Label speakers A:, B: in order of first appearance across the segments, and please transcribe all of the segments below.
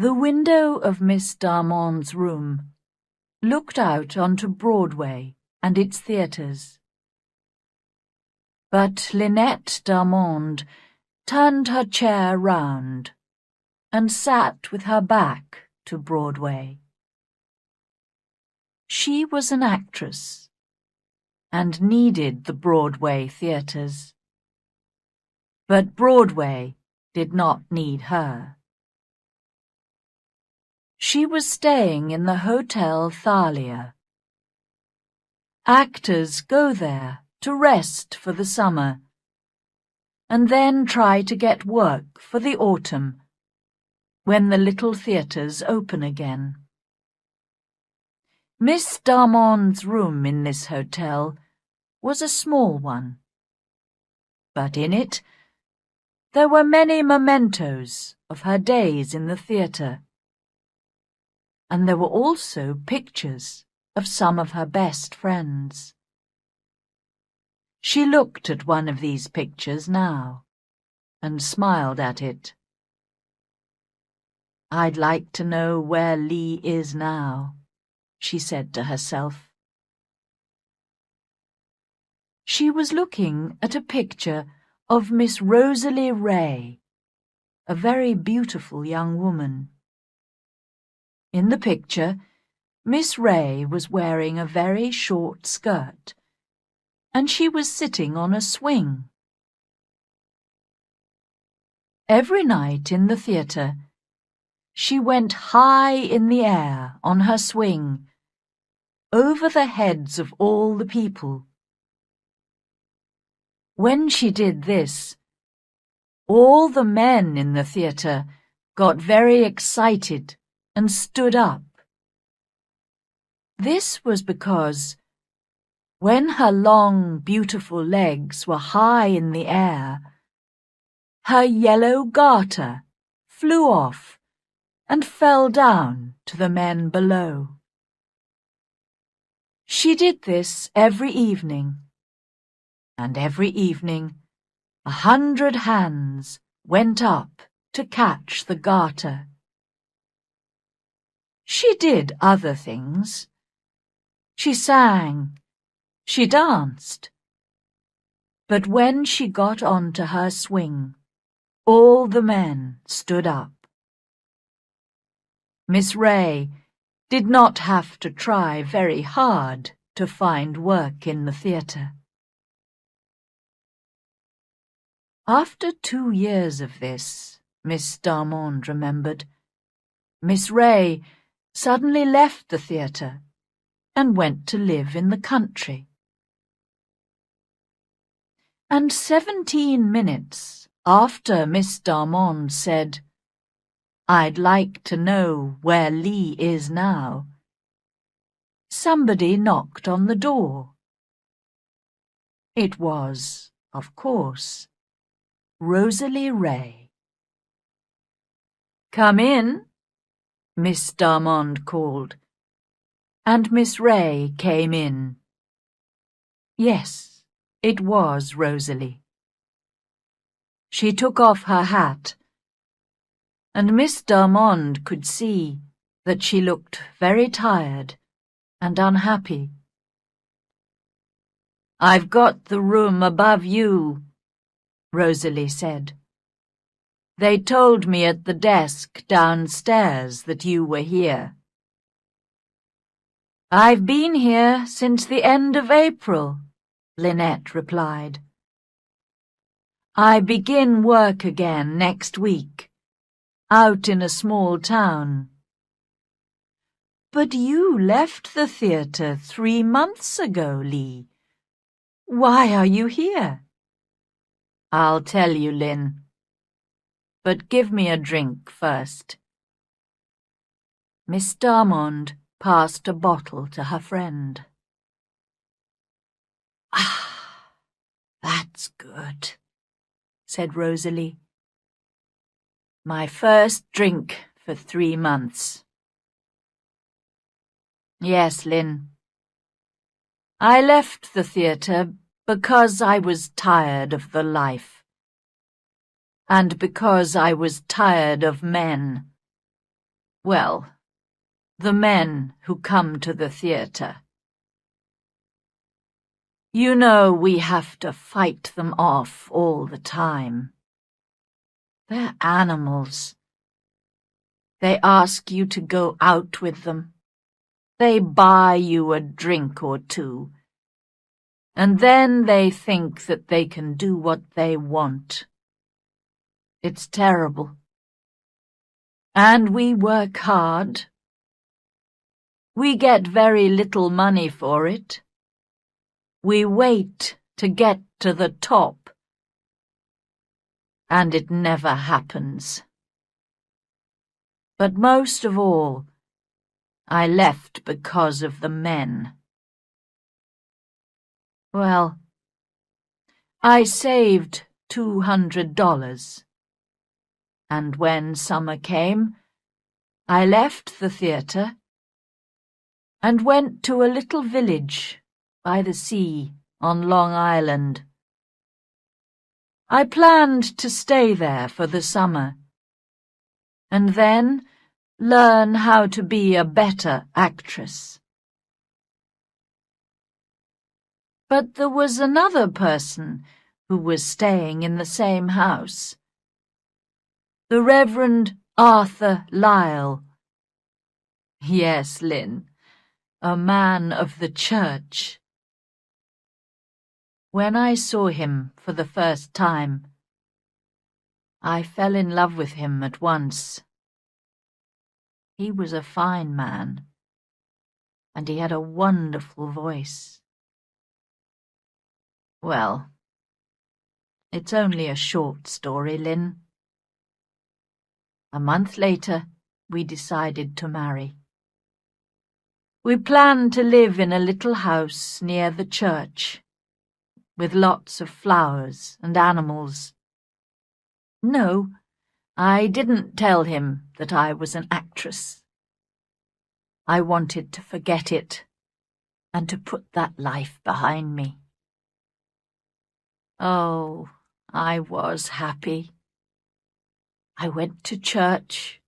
A: The window of Miss Darmonde's room looked out onto Broadway and its theatres. But Lynette Darmonde turned her chair round and sat with her back to Broadway. She was an actress and needed the Broadway theatres. But Broadway did not need her. She was staying in the Hotel Thalia. Actors go there to rest for the summer and then try to get work for the autumn when the little theatres open again. Miss Darmonde's room in this hotel was a small one, but in it there were many mementos of her days in the theatre, and there were also pictures of some of her best friends. She looked at one of these pictures now and smiled at it. "I'd like to know where Lee is now," she said to herself. She was looking at a picture of Miss Rosalie Ray, a very beautiful young woman. In the picture, Miss Ray was wearing a very short skirt, and she was sitting on a swing. Every night in the theatre, she went high in the air on her swing, over the heads of all the people. When she did this, all the men in the theatre got very excited and stood up. This was because when her long, beautiful legs were high in the air, her yellow garter flew off and fell down to the men below. She did this every evening, and every evening 100 hands went up to catch the garter. She did other things. She sang, she danced. But when she got onto her swing, all the men stood up. Miss Ray did not have to try very hard to find work in the theatre. After 2 years of this, Miss Darmonde remembered, Miss Ray suddenly left the theatre and went to live in the country. And 17 minutes after Miss Darmonde said, "I'd like to know where Lee is now," somebody knocked on the door. It was, of course, Rosalie Ray. "Come in," Miss Darmonde called, and Miss Ray came in. Yes, it was Rosalie. She took off her hat, and Miss Darmonde could see that she looked very tired and unhappy. "I've got the room above you," Rosalie said. "They told me at the desk downstairs that you were here." "I've been here since the end of April," Lynette replied. "I begin work again next week, out in a small town." "But you left the theatre 3 months ago, Lee. Why are you here?" "I'll tell you, Lynn. But give me a drink first." Miss Darmonde passed a bottle to her friend. "Ah, that's good," said Rosalie. "My first drink for 3 months. Yes, Lynn. I left the theatre because I was tired of the life, and because I was tired of men. Well, the men who come to the theatre. You know we have to fight them off all the time. They're animals. They ask you to go out with them. They buy you a drink or two. And then they think that they can do what they want. It's terrible. And we work hard. We get very little money for it. We wait to get to the top. And it never happens. But most of all, I left because of the men. Well, I saved $200. And when summer came, I left the theatre and went to a little village by the sea on Long Island. I planned to stay there for the summer, and then learn how to be a better actress. But there was another person who was staying in the same house. The Reverend Arthur Lyle. Yes, Lynn, a man of the church. When I saw him for the first time, I fell in love with him at once. He was a fine man, and he had a wonderful voice. Well, it's only a short story, Lynn. A month later, we decided to marry. We planned to live in a little house near the church, with lots of flowers and animals. No, I didn't tell him that I was an actress. I wanted to forget it and to put that life behind me. Oh, I was happy. I went to church.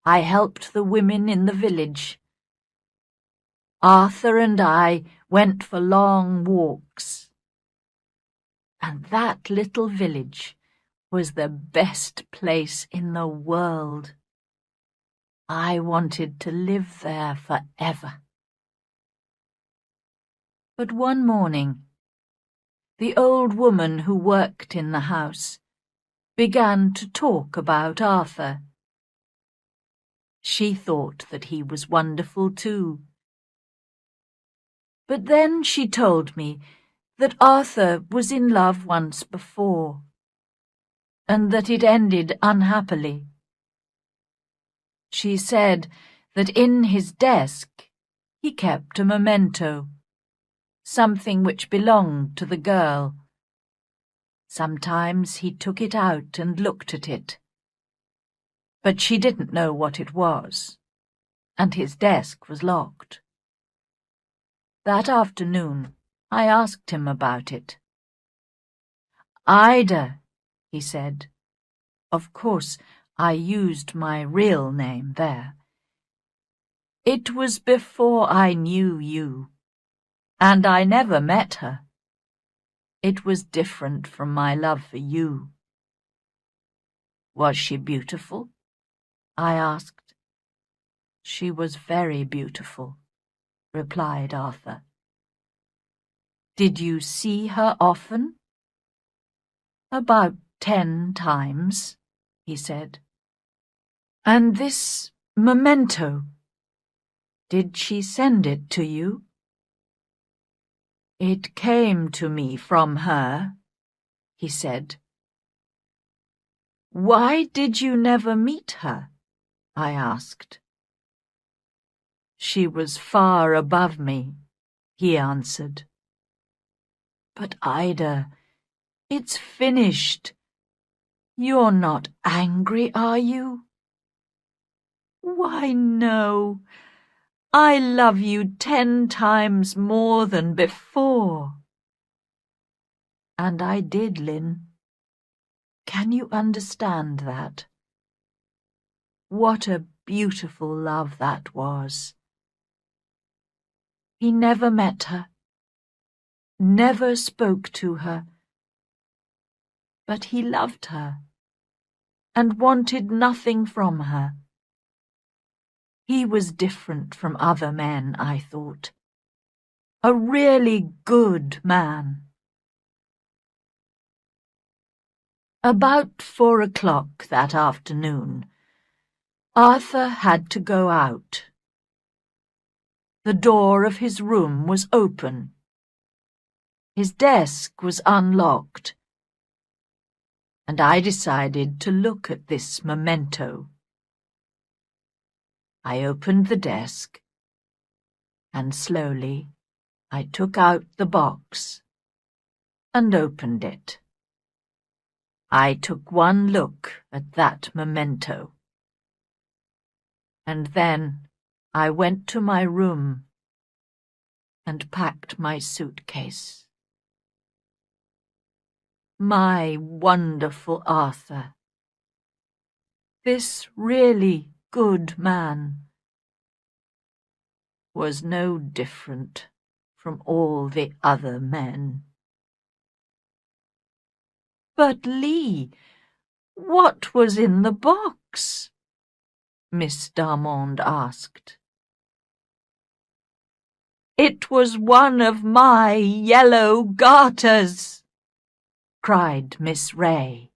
A: I helped the women in the village. Arthur and I went for long walks. And that little village was the best place in the world. I wanted to live there forever. But one morning, the old woman who worked in the house began to talk about Arthur. She thought that he was wonderful too. But then she told me that Arthur was in love once before, and that it ended unhappily. She said that in his desk he kept a memento, something which belonged to the girl. Sometimes he took it out and looked at it, but she didn't know what it was, and his desk was locked. That afternoon, I asked him about it. Ida, he said. Of course, I used my real name there. It was before I knew you, and I never met her. It was different from my love for you. Was she beautiful? I asked. She was very beautiful, replied Arthur. Did you see her often? About 10 times, he said. And this memento, did she send it to you? It came to me from her, he said. Why did you never meet her? I asked. She was far above me, he answered. But Ida, it's finished. You're not angry, are you? Why, no. I love you 10 times more than before. And I did, Lynn. Can you understand that? What a beautiful love that was. He never met her, never spoke to her, but he loved her and wanted nothing from her. He was different from other men, I thought. A really good man. About 4 o'clock that afternoon, Arthur had to go out. The door of his room was open. His desk was unlocked, and I decided to look at this memento. I opened the desk, and slowly I took out the box and opened it. I took one look at that memento, and then I went to my room and packed my suitcase. My wonderful Arthur, this really good man, was no different from all the other men. But, Lee, what was in the box? Miss Darmond asked. It was one of my yellow garters, cried Miss Ray.